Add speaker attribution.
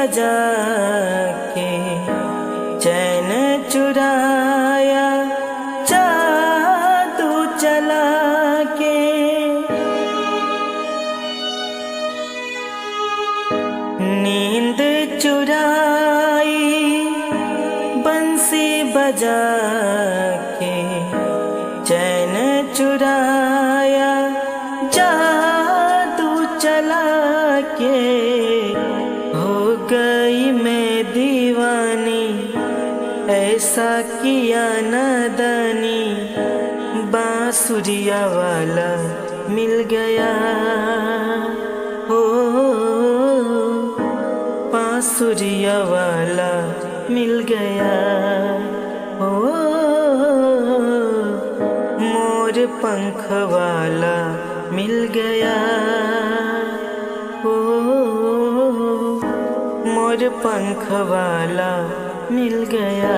Speaker 1: बजा के चैन चुराया, जादू चला के नींद चुराई, बंसी बजा के चैन चुराया, जादू चला के हो गई मैं दीवानी, ऐसा किया नादानी, बांसुरिया वाला मिल गया हो, बांसुरिया वाला मिल गया हो, मोर पंख वाला मिल गया हो, मोर पंख वाला मिल गया।